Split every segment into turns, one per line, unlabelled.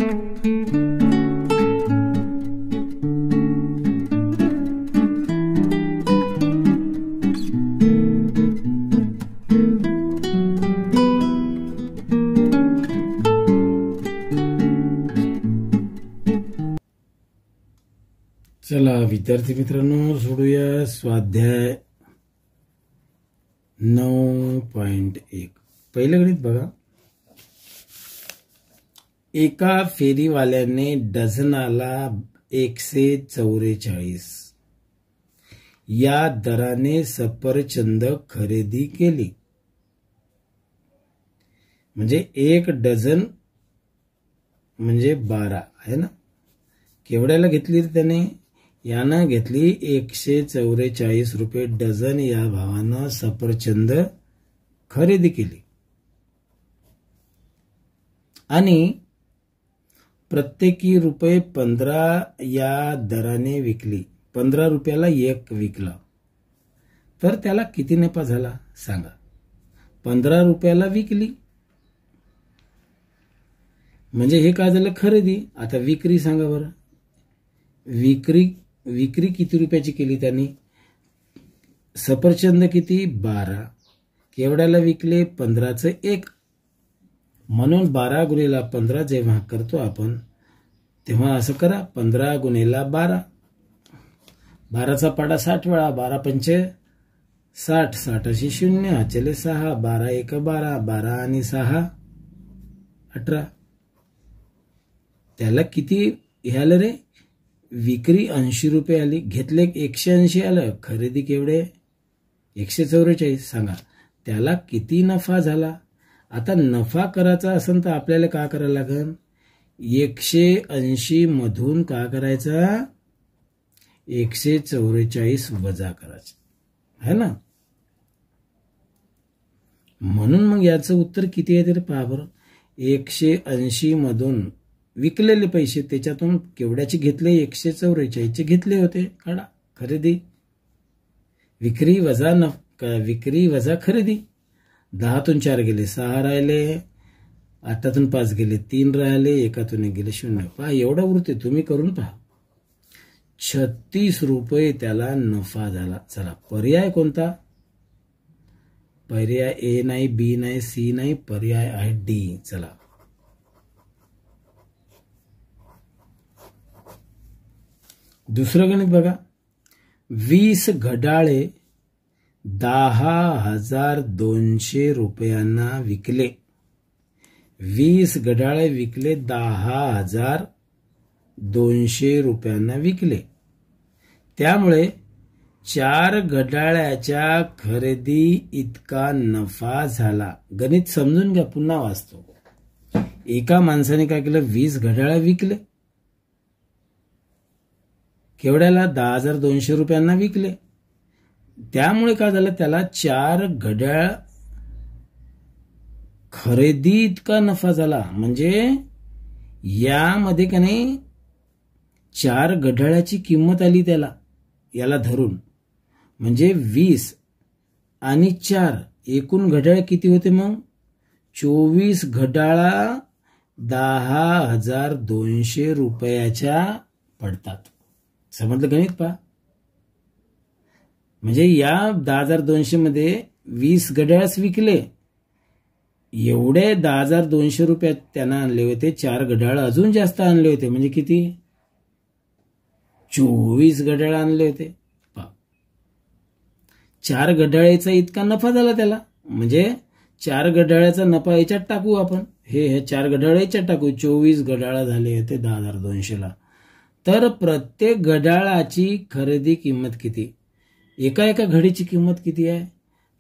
चला विद्यार्थी मित्रांनो, सोडूया स्वाध्याय 9.1. पहिलं गणित बघा. एका फेरीवाल्याने डझनाला 144 या दराने सफरचंद खरेदी केली. म्हणजे एक डझन म्हणजे 12 आहे ना. केवढ्याला घेतली त्याने? यानं घेतली 144 रुपये डझन या भावानं सफरचंद खरेदी केली आणि प्रत्येकी रुपये 15 या दराने विकली. 15 रुपयाला एक विकला तर त्याला किती नफा झाला सांगा. 15 रुपयाला विकली म्हणजे हे काय झालं? खरेदी. आता विक्री सांगा बरं. विक्री किती रुपयाची केली त्यांनी? सफरचंद किती? 12. केवढ्याला विकले? 15चं 1. म्हणून 12 गुणिले 15 जेव्हा करतो आपण तेव्हा असं करा. 15 गुणिले 12. 12चा पाडा 60 वेळा. 12 पंचे 60. 60 अशी 0. चले 6. 12 1 12. 12 आणि 6 18. त्याला किती हे आलं रे? विक्री 80 रुपये आली. घेतले 180 आलं. खरेदी केवढे? 144. सांगा त्याला किती नफा झाला. आता नफा करायचा असेल तर आपल्याला काय करायला लागेल? 180 मधून काय करायचा? 144 वजा करायचं है ना. म्हणून मग याचं उत्तर किती आहे तरी पहा बरं. 180 मधून विकलेले पैसे त्याच्यातून केवढ्याचे घेतले? 144 घेतले होते. काढा खरेदी. विक्री वजा खरेदी. 10तून 4 गेले 6 राहिले. 8तून 5 गेले 3 राहिले. 1तून 1 गेले 0. पहा एवढा उरते. तुम्ही करून पहा. 36 रुपये त्याला नफा झाला. चला पर्याय कोणता? पर्याय ए नाही, बी नाही, सी नाही, पर्याय आहे डी. चला दुसरं गणित बघा. 20 घड्याळे 10,200 रुपयांना विकले. 20 घड्याळे विकले 10,200 रुपयांना विकले. त्यामुळे 4 घड्याळाच्या खरेदी इतका नफा झाला. गणित समजून घ्या. पुन्हा वाचतो. एका माणसाने काय केलं? 20 घड्याळ विकले. केवढ्याला? 10,200 रुपयांना विकले. त्यामुळे काय झालं? त्याला 4 घड्याळ खरेदी इतका नफा झाला. म्हणजे यामध्ये का नाही 4 घड्याळाची किंमत आली त्याला, याला धरून. म्हणजे 20 आणि 4 एकूण घड्याळ किती होते मग? 24 घड्याळा 10,200 रुपयाच्या पडतात. समजलं गणित पहा. म्हणजे या 10,200 मध्ये 20 घड्याळच विकले. एवढे 10,200 रुपयात त्यांना आणले होते. 4 घड्याळ अजून जास्त आणले होते. म्हणजे किती? 24 घड्याळ आणले होते. 4 घड्याळाचा इतका नफा झाला त्याला. म्हणजे 4 घड्याळाचा नफा याच्यात टाकू आपण. हे 4 घड्याळ याच्यात टाकू. 24 घड्याळ झाले होते 10,200ला. तर प्रत्येक घड्याळाची खरेदी किंमत किती? एका घडीची किंमत किती आहे?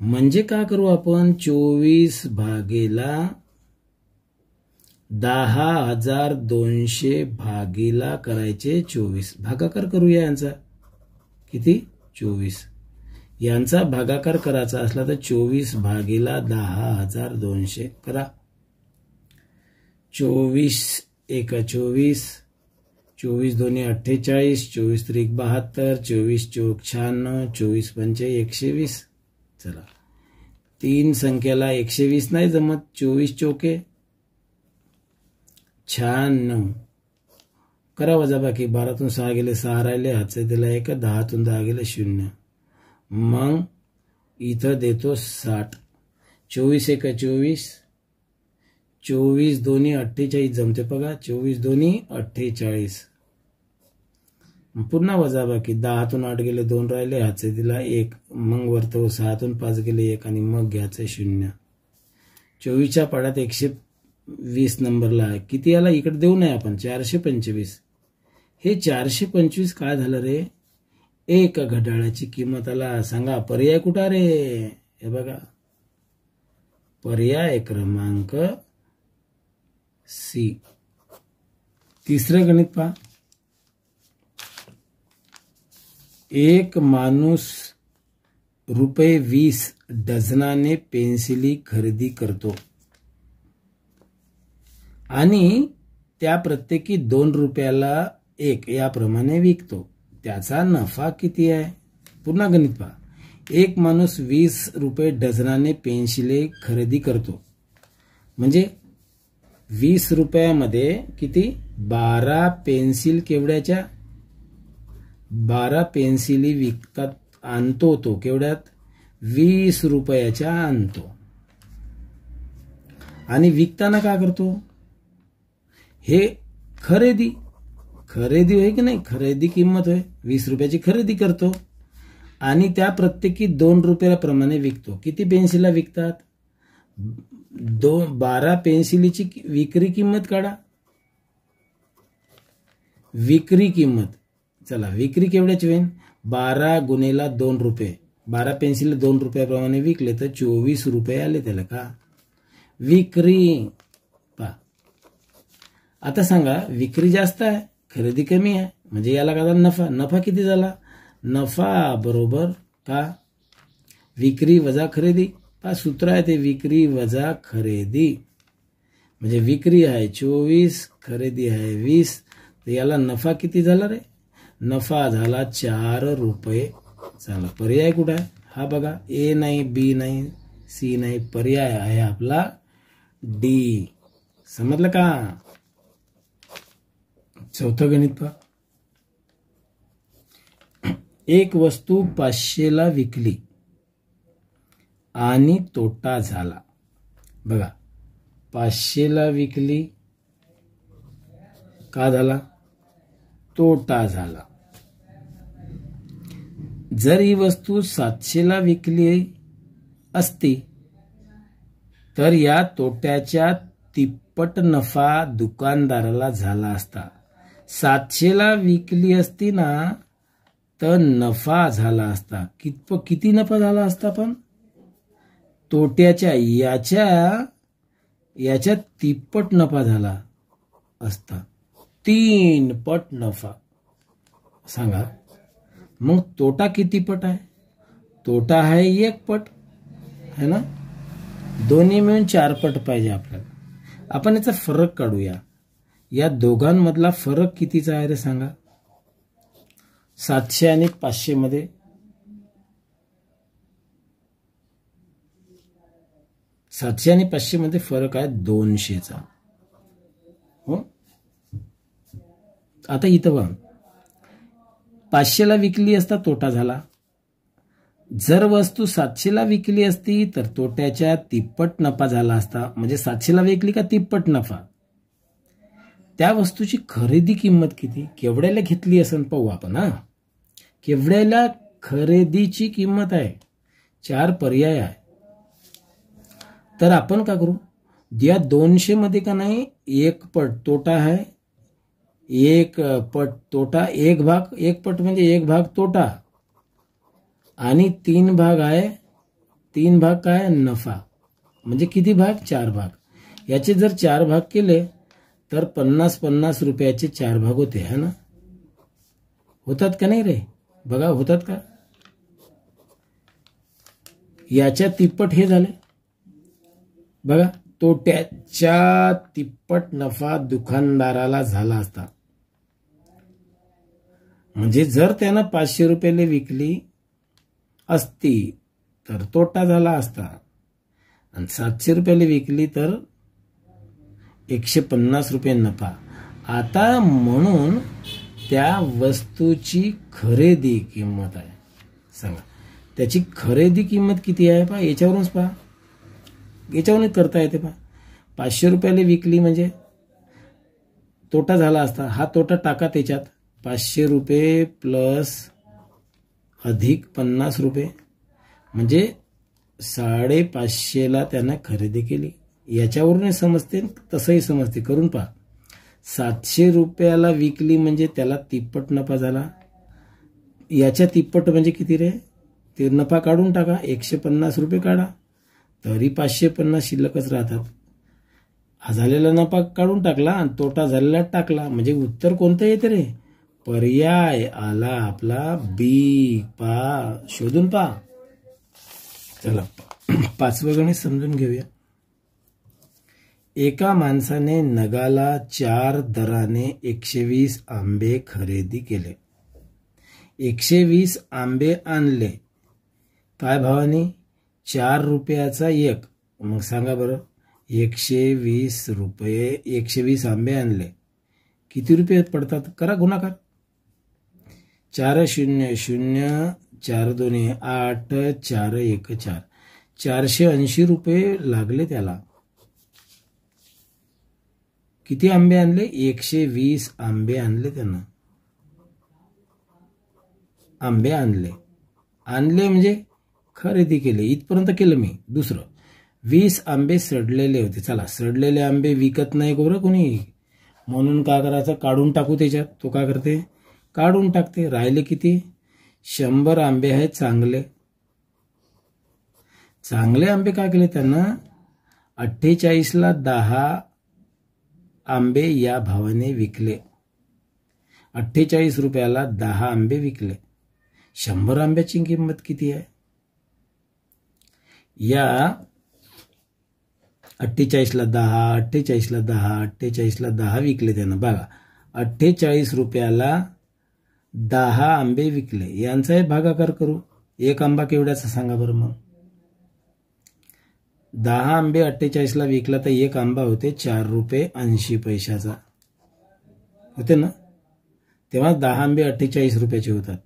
म्हणजे काय करू आपण? 24 भागेला 10,200 भागीला करायचे 24. भागाकार करूया यांचा. किती? 24. यांचा भागाकार करायचा असला तर 24 भागीला 10,200 करा. 24 1 24, 24 2 48, 24 3 72, 24 4 96, 24 5 120. चला 3 संख्याला 120 नाही जमत. 24 चौके 96. करा वजाबाकी. 12तून 6 गेले 6 राहिले, हातचे दिला 1, 10तून 10 गेले 0. मग इथं देतो 60. 24 1 24, 24 दोन्ही 48 जमते बघा. 24 दोन्ही 48. पुन्हा वजाबाकी. 10तून 8 गेले 2 राहिले, हातचे दिला 1. मग वरतो 6तून 5 गेले 1 आणि मग घ्यायचं 0. 24च्या पाड्यात 120 नंबरला आहे. किती आला इकडे देऊ नये आपण. 425. हे 425 काय झालं रे? 1 घड्याळाची किंमत आला. सांगा पर्याय कुठं रे? हे बघा, पर्याय क्रमांक सी. तिसरं गणित पहा. एक माणूस ₹20 डझनाने पेन्सिली खरेदी करतो आणि त्या प्रत्येकी ₹2 एक याप्रमाणे विकतो. त्याचा नफा किती आहे? पुन्हा गणित पहा. एक माणूस ₹20 डझनाने पेन्सिले खरेदी करतो. म्हणजे ₹20 किती? 12 पेन्सिल केवढ्याच्या? 12 पेन्सिली विकतात. आणतो तो केवढ्यात? ₹20 आणतो. आणि विकताना काय करतो? हे खरेदी होय की नाही? खरेदी किंमत होय. ₹20 खरेदी करतो आणि त्या प्रत्येकी ₹2 प्रमाणे विकतो. किती पेन्सिला विकतात? 12 पेन्सिलीची विक्री किंमत काढा. विक्री किंमत, चला विक्री केवढ्याची होईल? 12 गुणेला ₹2. 12 पेन्सिल ₹2 प्रमाणे विकले तर ₹24 आले त्याला का? विक्री. पहा आता सांगा, विक्री जास्त आहे, खरेदी कमी आहे, म्हणजे याला का नफा. नफा किती झाला? नफा बरोबर का? विक्री वजा खरेदी. पहा सूत्र आहे ते, विक्री वजा खरेदी. म्हणजे विक्री आहे 24, खरेदी आहे 20, तर याला नफा किती झाला रे? नफा झाला ₹4. चला पर्याय कुठं आहे? हा बघा, ए नाही, बी नाही, सी नाही, पर्याय आहे आपला डी. समजलं का? चौथं गणित पहा. एक वस्तू 500ला विकली आणि तोटा झाला. बघा, 500ला विकली, का झाला? तोटा झाला. जर ही वस्तू 700ला विकली असती तर या तोट्याच्या तिप्पट नफा दुकानदाराला झाला असता. 700ला विकली असती ना तर नफा झाला असता. किती नफा झाला असता? पण तोट्याच्या याच्या तिप्पट नफा झाला असता. 3 पट नफा. सांगा मग तोटा किती पट आहे? तोटा आहे 1 पट, है ना? दोन्ही मिळून 4 पट पाहिजे आपल्याला. आपण याचा फरक काढूया. या दोघांमधला फरक कितीचा आहे रे सांगा? 700 आणि 500 मध्ये. सातशे आणि 500 मध्ये फरक आहे 200चा. हो, आता इथं बघा, 500ला विकली असता तोटा झाला. जर वस्तू 700ला विकली असती तर तोट्याच्या तिप्पट नफा झाला असता. म्हणजे 700ला विकली का तिप्पट नफा. त्या वस्तूची खरेदी किंमत किती? केवढ्याला घेतली असं पाहू आपण. हा, केवढ्याला खरेदीची किंमत आहे? 4 पर्याय आहे. तर आपण काय करू? या 200 मध्ये का नाही 1 पट तोटा आहे, 1 पट तोटा, 1 भाग, 1 पट म्हणजे 1 भाग तोटा, आणि 3 भाग आहे, 3 भाग काय? नफा. म्हणजे किती भाग? 4 भाग. याचे जर 4 भाग केले तर 50-50 रुपयाचे 4 भाग होते, है ना? होतात का नाही रे? बघा होतात का? याच्या तिप्पट हे झाले. बघा, तोट्याच्या तिप्पट नफा दुकानदाराला झाला असता. म्हणजे जर त्यानं 500 रुपयाला विकली असती तर तोटा झाला असता, आणि 700 रुपयाला विकली तर 150 रुपये नफा. आता म्हणून त्या वस्तूची खरेदी किंमत आहे. सांगा त्याची खरेदी किंमत किती आहे पहा, याच्यावरूनच पहा, याच्यावरूनच करता येते पहा. 500 रुपयाला विकली म्हणजे तोटा झाला असता, हा तोटा टाका त्याच्यात. 500 रुपये प्लस अधिक 50 रुपये म्हणजे 550ला त्यानं खरेदी केली. याच्यावरूनही समजते, तसंही समजते, करून पहा. 700 रुपयाला विकली म्हणजे त्याला तिप्पट नफा झाला. याच्या तिप्पट म्हणजे किती रे, ते नफा काढून टाका, 150 रुपये काढा, तरी 550 शिल्लकच राहतात. हा झालेला नफा काढून टाकला आणि तोटा झालेला टाकला, म्हणजे उत्तर कोणतं येते रे, पर्याय आला आपला बी. पा शोधून पा. चला 5वं गणित समजून घेऊया. एका माणसाने नगाला 4 दराने 120 आंबे खरेदी केले. 120 आंबे आणले. काय भावाने, 4 रुपयाचा एक. मग सांगा बरं, 120 रुपये, 120 आंबे आणले, किती रुपये पडतात, करा गुणाकार. 4 0 0 4 2 8 4 1 4, 480 रुपये लागले त्याला. किती आंबे आणले, 120 आंबे आणले त्यानं. आंबे आणले, आणले म्हणजे खरेदी केले, इथपर्यंत केलं मी. दुसरं, 20 आंबे सडलेले होते. चला सडलेले आंबे विकत नाही बरं कोणी, म्हणून काय करायचं, काढून टाकू त्याच्यात. तो काय करते, काढून टाकते. राहिले किती, 100 आंबे आहेत चांगले. चांगले आंबे काय केले त्यांना, 48ला 10 आंबे या भावाने विकले. 48 रुपयाला 10 आंबे विकले. 100 आंब्याची किंमत किती आहे, या 48ला 10, 48ला 10, 48ला 10 विकले त्यानं. बघा 48 रुपयाला 10 आंबे विकले. यांचाही भागाकार करू. एक आंबा केवढ्याचा सांगा बरं. मग 10 आंबे 48ला विकला तर एक आंबा होते 4 रुपये 80 पैशाचा होते ना. तेव्हा 10 आंबे 48 रुपयाचे होतात.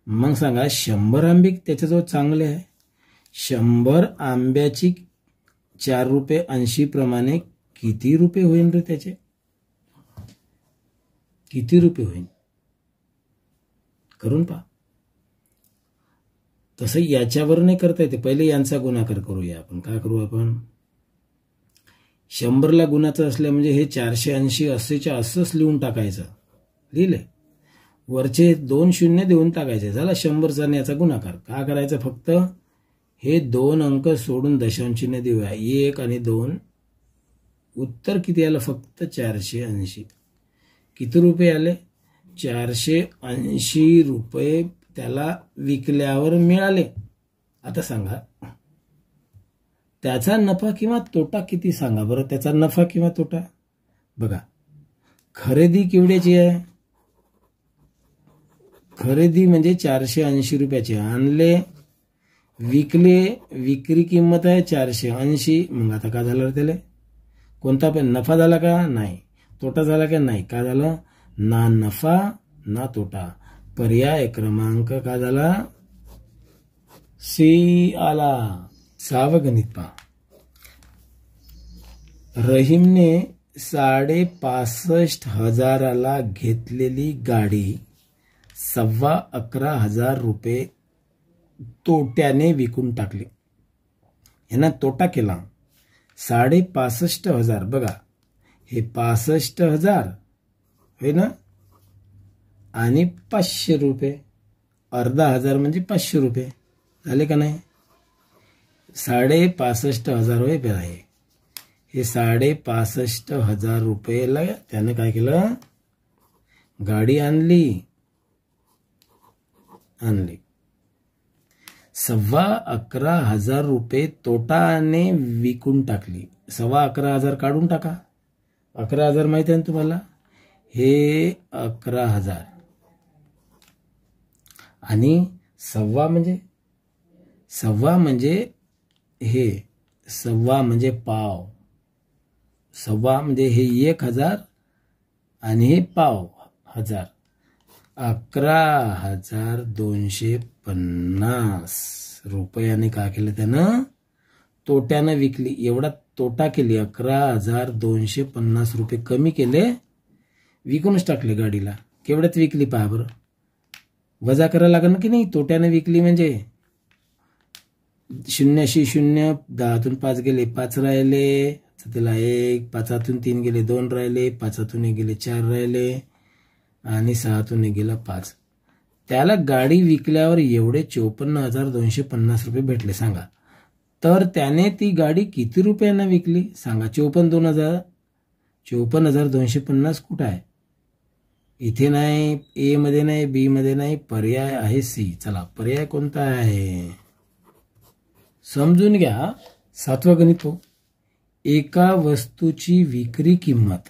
मग सांगा 100 आंबे त्याच्याजवळ चांगले आहे. 100 आंब्याची 4 रुपये 80 प्रमाणे किती रुपये होईल रे त्याचे, किती रुपये होईल करून पहा. तसं याच्यावर नाही करता येते, पहिले यांचा गुणाकार करूया आपण. काय करू आपण, 100ला गुणाचं असल्या म्हणजे हे 480 असेच्या असंच लिहून टाकायचं. लिहिले, वरचे 2 शून्य देऊन टाकायचे. झाला 100चा आणि याचा गुणाकार. काय करायचं, फक्त हे 2 अंक सोडून दशांश चिन्ह देऊया. 1 आणि 2, उत्तर किती आलं, फक्त 480. किती रुपये आले, 480 रुपये त्याला विकल्यावर मिळाले. आता सांगा त्याचा नफा किंवा तोटा किती, सांगा बरं. त्याचा नफा किंवा तोटा बघा. खरेदी केवढ्याची आहे, खरेदी म्हणजे 480 रुपयाची. आणले, विकले, विक्री किंमत आहे 480. मग आता काय झालं त्याला, कोणता पण नफा झाला का, नाही. तोटा झाला का, नाही. काय झालं, ना नफा ना तोटा. पर्याय क्रमांक काय झाला, सी आला. 6वं गणित पहा. रहीमने 65,500 घेतलेली गाडी 11,15,000 रुपये तोट्याने विकून टाकली. यांना तोटा केला 65,500. बघा हे 65,000 होय ना, आणि 500 रुपये, अर्धा हजार म्हणजे 500 रुपये झाले का नाही. 65,500 होय आहे. हे 65,500 रुपयेला त्यानं काय केलं, गाडी आणली. 11,15,000 रुपये तोटाने विकून टाकली. 11,15,000 काढून टाका. 11,000 माहिती आहे ना तुम्हाला, हे 11,000 आणि 1.25 म्हणजे हे 1.25 म्हणजे पाव. सव्वा म्हणजे हे 1000 आणि हे पाव हजार, 11,250 रुपयाने का केलं त्यानं, तोट्यानं विकली. एवढा तोटा केली, 11,250 रुपये कमी केले, विकूनच टाकले गाडीला. केवढ्यात विकली पहा बरं, वजा करायला लागेल की नाही. तोट्यानं विकली म्हणजे 0शी 0, 10तून 5 गेले, 5 राहिले, त्याला 1, 5तून 3 गेले, 2 राहिले, 5तून 1 गेले, 4 राहिले, आणि 6तून 1 गेला 5. त्याला गाडी विकल्यावर एवढे 54,250 रुपये भेटले. सांगा, तर त्याने ती गाडी किती रुपयांना विकली सांगा. 54,250 कुठं आहे? इथे नाही, ए मध्ये नाही, बी मध्ये नाही, पर्याय आहे सी. चला, पर्याय कोणता आहे समजून घ्या. 7वं गणित हो. एका वस्तूची विक्री किंमत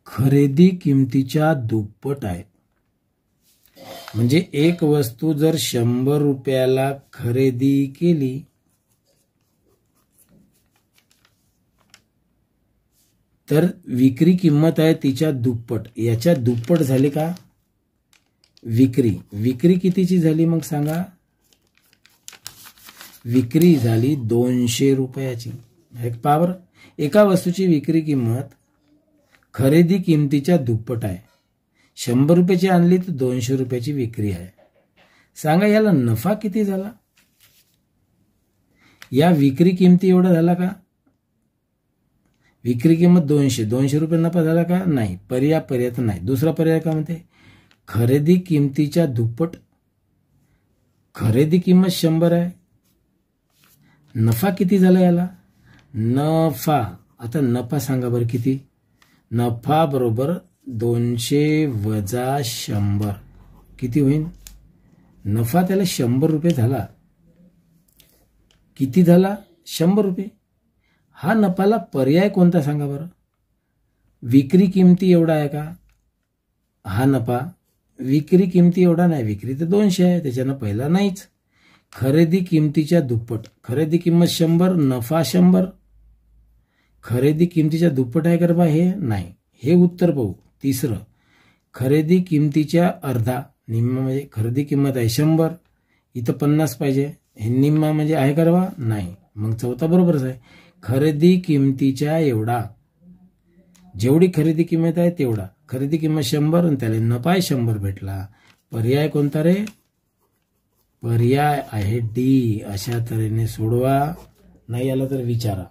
खरेदी किमतीच्या दुप्पट आहे. म्हणजे एक वस्तू जर 100 रुपयाला खरेदी केली तर विक्री किंमत आहे तिच्या दुप्पट. याच्या दुप्पट झाली का विक्री कितीची झाली मग सांगा. विक्री झाली 200 रुपयाची. पहा, एका वस्तूची विक्री किंमत खरेदी किमतीच्या दुप्पट आहे. 100 रुपयाची आणली तर 200 रुपयाची विक्री आहे. सांगा याला नफा किती झाला. या विक्री किमती एवढा झाला का. विक्री किंमत 200 रुपये नफा झाला का नाही. पर्याय तर नाही. दुसरा पर्याय काय म्हणते, खरेदी किमतीच्या दुप्पट. खरेदी किंमत 100 आहे, नफा किती झाला याला. नफा, आता नफा सांगा बरं किती. नफा बरोबर 200 वजा 100 किती होईल. नफा त्याला 100 रुपये झाला. किती झाला 100 रुपये. हा नफाला पर्याय कोणता सांगा बरं. विक्री किमती एवढा आहे का हा नफा. विक्री किमती एवढा नाही. विक्री तर 200 आहे, त्याच्यानं पहिला नाहीच. खरेदी किमतीच्या दुप्पट. खरेदी किंमत 100, नफा 100. खरेदी किमतीच्या दुप्पट आहे का बा हे नाही. हे उत्तर पाहू. तिसरं, खरेदी किमतीच्या अर्धा. निम्मा म्हणजे खरेदी किंमत आहे 100, इथं 50 पाहिजे. हे निम्मा म्हणजे आहे का बा नाही. मग चौथा बरोबरच आहे. खरेदी किमतीच्या एवढा. जेवढी खरेदी किंमत आहे तेवढा. खरेदी किंमत 100 आणि त्याला नफा 100 भेटला. पर्याय कोणता रे. पर्याय आहे डी. अशा तऱ्हेने सोडवा. नाही आला तर विचारा.